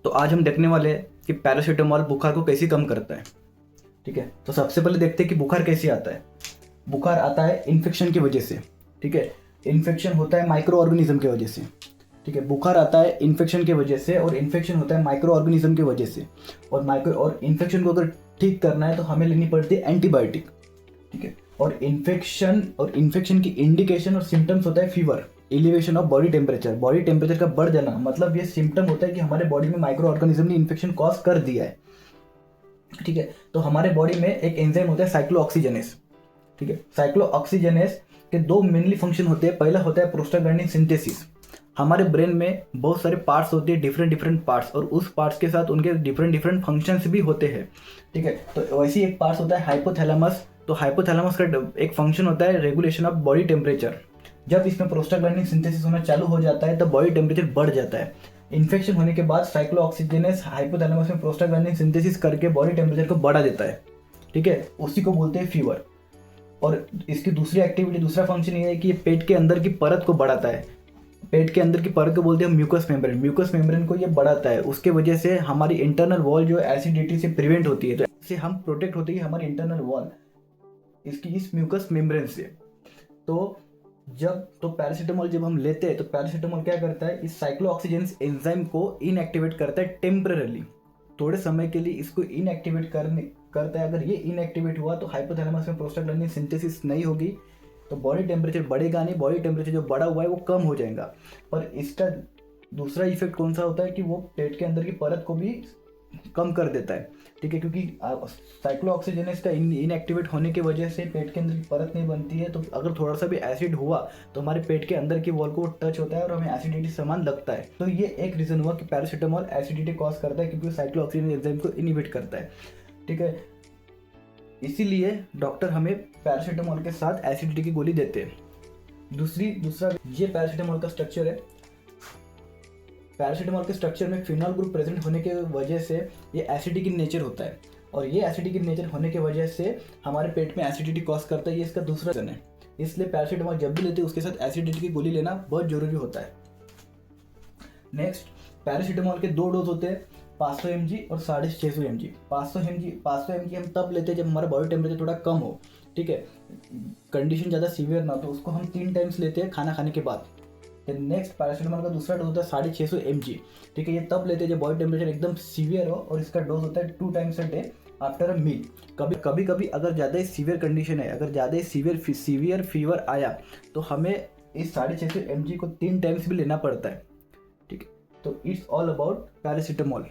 तो आज हम देखने वाले हैं कि पैरासीटामोल बुखार को कैसे कम करता है। ठीक है, तो सबसे पहले देखते हैं कि बुखार कैसे आता है। बुखार आता है इन्फेक्शन की वजह से। ठीक है, इन्फेक्शन होता है माइक्रो ऑर्गेनिज्म की वजह से। ठीक है, बुखार आता है इन्फेक्शन की वजह से और इन्फेक्शन होता है माइक्रो ऑर्गेनिज्म की वजह से। और इन्फेक्शन को अगर ठीक करना है तो हमें लेनी पड़ती है एंटीबायोटिक। ठीक है, और इन्फेक्शन की इंडिकेशन और सिम्टम्स होता है fever, elevation of body temperature. Body temperature का बढ़ जाना मतलब ये सिम्टम होता है कि हमारे बॉडी में माइक्रो ऑर्गेनिज्म ने इन्फेक्शन कॉज कर दिया है। ठीक है, तो हमारे बॉडी में एक एंजाइम होता है साइक्लोऑक्सीजनेस। ठीक है, साइक्लोऑक्सीजनेस के दो मेनली फंक्शन होते हैं। पहला होता है प्रोस्टाग्लैंडिन सिंथेसिस। हमारे ब्रेन में बहुत सारे पार्ट्स होते हैं, डिफरेंट डिफरेंट पार्ट्स, और उस पार्ट्स के साथ उनके डिफरेंट डिफरेंट फंक्शंस भी होते हैं। ठीक है, तो वैसे ही एक पार्ट्स होता है हाइपोथैलेमस। तो हाइपोथैलेमस का एक फंक्शन होता है रेगुलेशन ऑफ बॉडी टेम्परेचर। जब इसमें प्रोस्टाग्लैंडिन सिंथेसिस होना चालू हो जाता है तो बॉडी टेम्परेचर बढ़ जाता है। इन्फेक्शन होने के बाद साइक्लोऑक्सीजनेस हाइपोथैलेमस में प्रोस्टाग्लैंडिन सिंथेसिस करके बॉडी टेम्परेचर को बढ़ा देता है। ठीक है, उसी को बोलते हैं फीवर। और इसकी दूसरी एक्टिविटी, दूसरा फंक्शन ये है कि ये पेट के अंदर की परत को बढ़ाता है। पेट के अंदर की परत को बोलते हैं म्यूकस मेम्ब्रेन। म्यूकस मेम्ब्रेन को ये बढ़ाता है, उसके वजह से हमारी इंटरनल वॉल जो एसिडिटी से प्रिवेंट होती है, तो इससे हम प्रोटेक्ट होते हैं हमारी इंटरनल वॉल इसकी इस म्यूकस मेम्ब्रेन से। तो पैरासीटामोल जब हम लेते हैं तो पैरासीटामोल क्या करता है, इस साइक्लोऑक्सीजनेस एंजाइम को इनएक्टिवेट करता है टेम्पररीली, थोड़े समय के लिए इसको इनएक्टिवेट करता है। अगर ये इनएक्टिवेट हुआ तो हाइपोथैलेमस में प्रोस्टाग्लैंडिन सिंथेसिस नहीं होगी, तो बॉडी टेम्परेचर बढ़ेगा नहीं, बॉडी टेम्परेचर जो बढ़ा हुआ है वो कम हो जाएगा। पर इसका दूसरा इफेक्ट कौन सा होता है कि वो पेट के अंदर की परत को भी कम कर देता है। ठीक है, क्योंकि साइक्लोऑक्सीजनेस का इनएक्टिवेट होने की वजह से पेट के अंदर की परत नहीं बनती है, तो अगर थोड़ा सा भी एसिड हुआ तो हमारे पेट के अंदर की वॉल को टच होता है और हमें एसिडिटी समान लगता है। तो ये एक रीजन हुआ कि पैरासीटामोल एसिडिटी कॉज करता है, क्योंकि साइक्लोऑक्सीजनेस एंजाइम को इनहिबिट करता है। ठीक है, इसीलिए डॉक्टर हमें पैरासीटामोल के साथ एसिडिटी की गोली देते हैं। दूसरा ये पैरासीटामोल का स्ट्रक्चर है। पैरासीटामोल के स्ट्रक्चर में फिनॉल ग्रुप प्रेजेंट होने की वजह से ये एसिडिक इन नेचर होता है, और ये एसिडिक इन नेचर होने की वजह से हमारे पेट में एसिडिटी कॉज करता है। ये इसका दूसरा रीजन है। इसलिए पैरासीटामोल जब भी लेते हैं उसके साथ एसिडिटी की गोली लेना बहुत जरूरी होता है। नेक्स्ट, पैरासीटामोल के दो डोज होते हैं, 500 mg और 650 mg। 500 mg हम तब लेते हैं जब हमारा बॉडी टेम्परेचर थोड़ा कम हो। ठीक है, कंडीशन ज़्यादा सीवियर ना हो, तो उसको हम 3 टाइम्स लेते हैं खाना खाने के बाद। नेक्स्ट, पैरासीटामोल का दूसरा डोज होता है 650 mg। ठीक है, ये तब लेते हैं जब बॉडी टेम्परेचर एकदम सीवियर हो, और इसका डोज होता है 2 times a day after a meal. कभी अगर ज़्यादा ही सीवियर कंडीशन है, अगर ज़्यादा ही सीवियर फीवर आया तो हमें इस 650 mg को 3 टाइम्स भी लेना पड़ता है। ठीक है, तो इट्स ऑल अबाउट पैरासीटामोल।